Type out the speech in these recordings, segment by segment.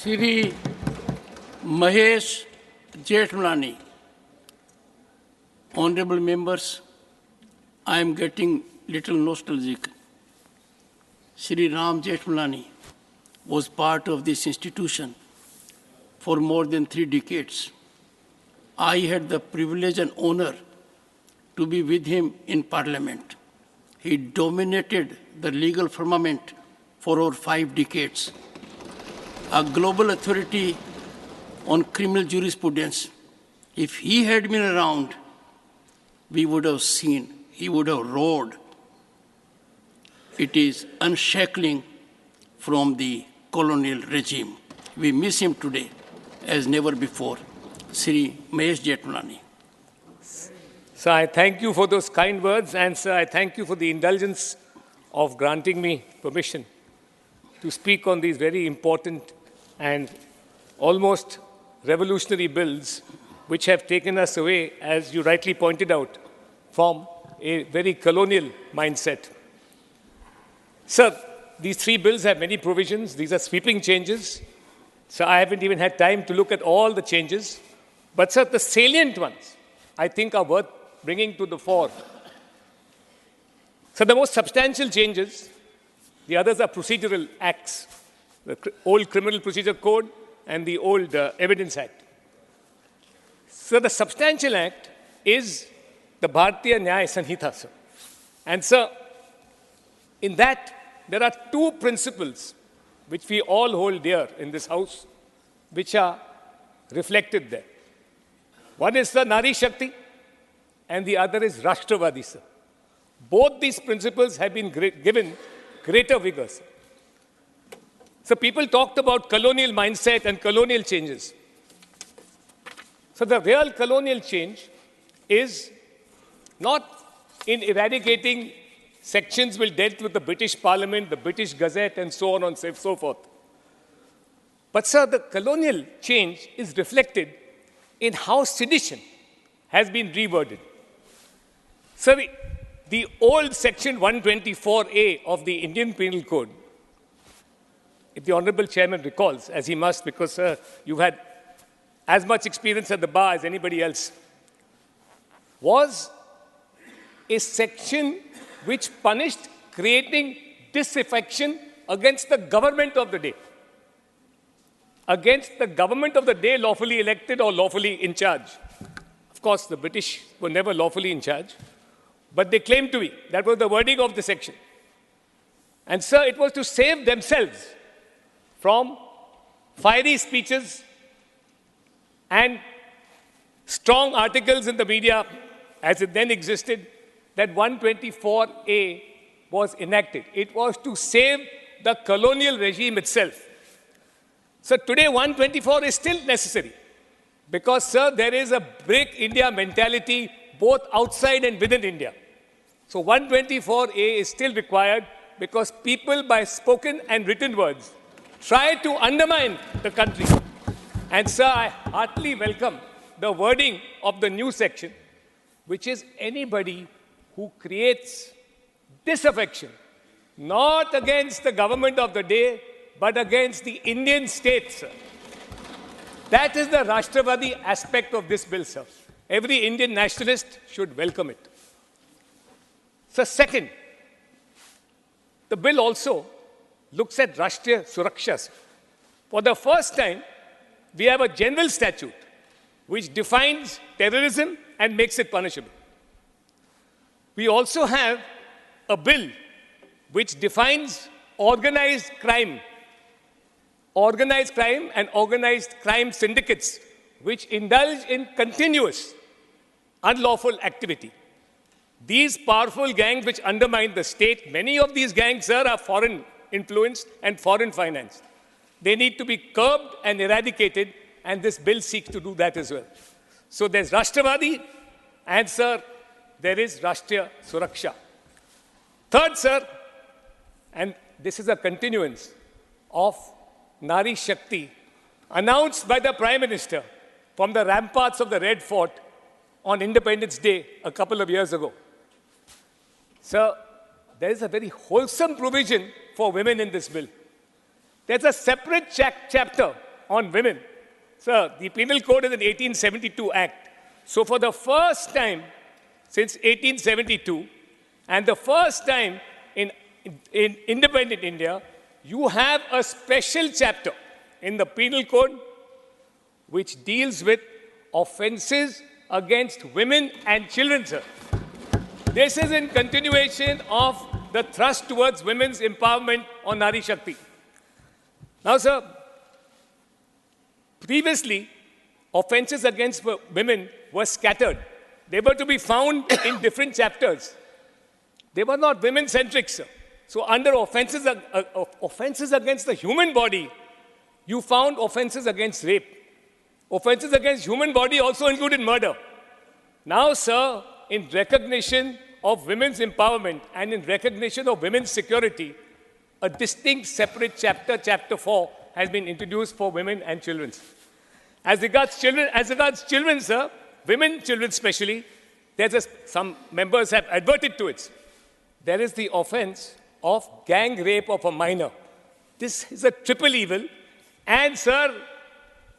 Shri Mahesh Jethmalani. Honorable members, I am getting little nostalgic. Shri Ram Jethmalani was part of this institution for more than 3 decades. I had the privilege and honor to be with him in Parliament. He dominated the legal firmament for over 5 decades. A global authority on criminal jurisprudence. If he had been around, we would have seen, he would have roared. It is unshackling from the colonial regime. We miss him today as never before. Shri Mahesh Jethmalani. Sir, I thank you for those kind words, and sir, I thank you for the indulgence of granting me permission to speak on these very important and almost revolutionary bills which have taken us away, as you rightly pointed out, from a very colonial mindset. Sir, these 3 bills have many provisions. These are sweeping changes. So I haven't even had time to look at all the changes. But sir, the salient ones, I think, are worth bringing to the fore. So the most substantial changes, the others are procedural acts, the old Criminal Procedure Code and the old Evidence Act. So the substantial act is the Bhartiya Nyay Sanhita, sir. And sir, in that, there are 2 principles which we all hold dear in this house, which are reflected there. One is the Nari Shakti, and the other is Rashtravadi, sir. Both these principles have been given greater vigor, sir. So people talked about colonial mindset and colonial changes. So the real colonial change is not in eradicating sections which dealt with the British Parliament, the British Gazette, and so on and so forth. But sir, the colonial change is reflected in how sedition has been reworded. So the old section 124A of the Indian Penal Code, if the Honorable Chairman recalls, as he must, because sir, you've had as much experience at the bar as anybody else, was a section which punished creating disaffection against the government of the day. Against the government of the day, lawfully elected or lawfully in charge. Of course, the British were never lawfully in charge, but they claimed to be. That was the wording of the section. And sir, it was to save themselves from fiery speeches and strong articles in the media, as it then existed, that 124A was enacted. It was to save the colonial regime itself. So today 124 is still necessary because, sir, there is a break India mentality both outside and within India. So 124A is still required because people, by spoken and written words, try to undermine the country. And sir, I heartily welcome the wording of the new section, which is anybody who creates disaffection, not against the government of the day, but against the Indian state, sir. That is the Rashtravadi aspect of this bill, sir. Every Indian nationalist should welcome it. So second, the bill also looks at Rashtriya Suraksha, sir. For the first time, we have a general statute which defines terrorism and makes it punishable. We also have a bill which defines organized crime and organized crime syndicates which indulge in continuous unlawful activity. These powerful gangs which undermine the state, many of these gangs, sir, are foreign influenced and foreign financed. They need to be curbed and eradicated, and this bill seeks to do that as well. So there's Rashtravadi, and sir, there is Rashtriya Suraksha. Third, sir, and this is a continuance of Nari Shakti announced by the Prime Minister from the ramparts of the Red Fort on Independence Day a couple of years ago. Sir, there is a very wholesome provision for women in this bill. There's a separate chapter on women. Sir, the Penal Code is an 1872 Act. So for the first time since 1872, and the first time in independent India, you have a special chapter in the Penal Code which deals with offenses against women and children, sir. This is in continuation of the thrust towards women's empowerment on Nari Shakti. Now, sir, previously, offenses against women were scattered. They were to be found in different chapters. They were not women-centric, sir. So under offenses against the human body, you found offenses against rape. Offenses against human body also included murder. Now, sir, in recognition of women's empowerment and in recognition of women's security, a distinct separate chapter, Chapter 4, has been introduced for women and children. As regards children, sir, women, children especially, some members have adverted to it. There is the offense of gang rape of a minor. This is a triple evil, and, sir,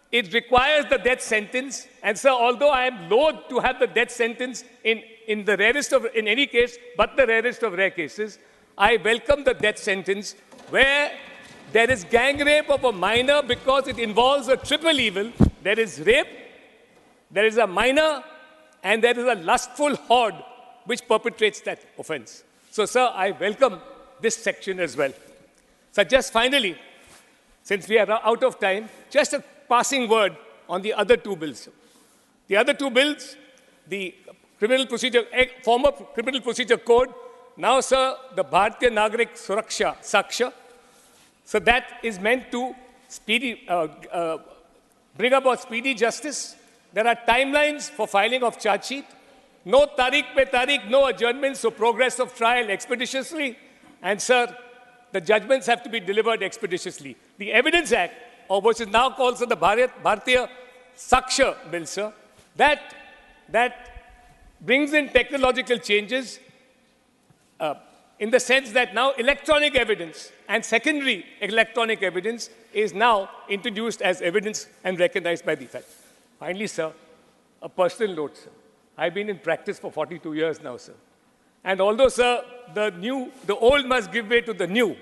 it requires the death sentence. And, sir, although I am loath to have the death sentence in any case, but the rarest of rare cases, I welcome the death sentence where there is gang rape of a minor because it involves a triple evil. There is rape, there is a minor, and there is a lustful horde which perpetrates that offense. So, sir, I welcome this section as well. So, just finally, since we are out of time, just a passing word on the other two bills. The other two bills, the former Criminal Procedure Code, now, sir, the Bhartiya Nagarik Suraksha Saksha. So that is meant to bring about speedy justice. There are timelines for filing of charge sheet. No tariq pe tariq, no adjournments, so progress of trial expeditiously. And, sir, the judgments have to be delivered expeditiously. The Evidence Act, or what is now called, sir, the Bhartiya Saksha Bill, sir, that brings in technological changes in the sense that now electronic evidence and secondary electronic evidence is now introduced as evidence and recognized by the fact. Finally, sir, a personal note, sir. I've been in practice for 42 years now, sir. And although, sir, the old must give way to the new,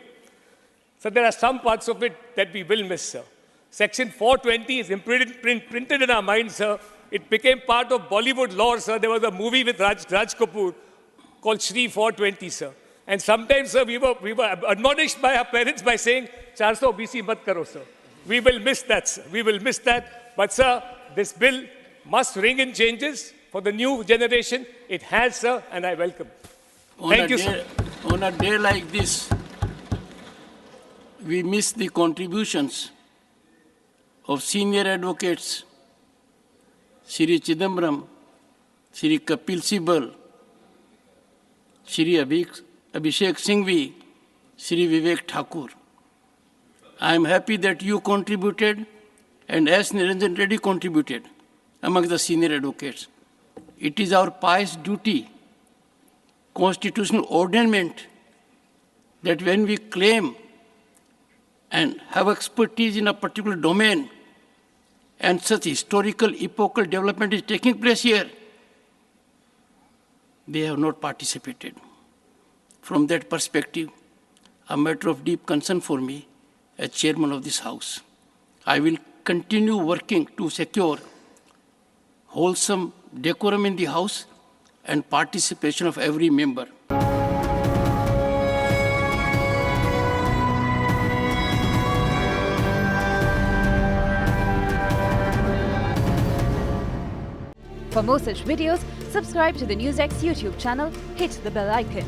so there are some parts of it that we will miss, sir. Section 420 is printed in our minds, sir. It became part of Bollywood lore, sir. There was a movie with Raj Kapoor called Shri 420, sir. And sometimes, sir, we were admonished by our parents by saying, 400 BC mat karo, sir. We will miss that, sir. We will miss that. But, sir, this bill must ring in changes for the new generation. It has, sir, and I welcome. Thank you, sir. On a day like this, we miss the contributions of senior advocates, Shri Chidambaram, Shri Kapil Sibal, Shri Abhishek Singhvi, Shri Vivek Thakur. I am happy that you contributed and S. Niranjan Reddy contributed among the senior advocates. It is our pious duty, constitutional ordainment, that when we claim and have expertise in a particular domain and such historical, epochal development is taking place here, they have not participated. From that perspective, a matter of deep concern for me as chairman of this House. I will continue working to secure wholesome decorum in the House and participation of every member. For more such videos, subscribe to the NewsX YouTube channel, hit the bell icon.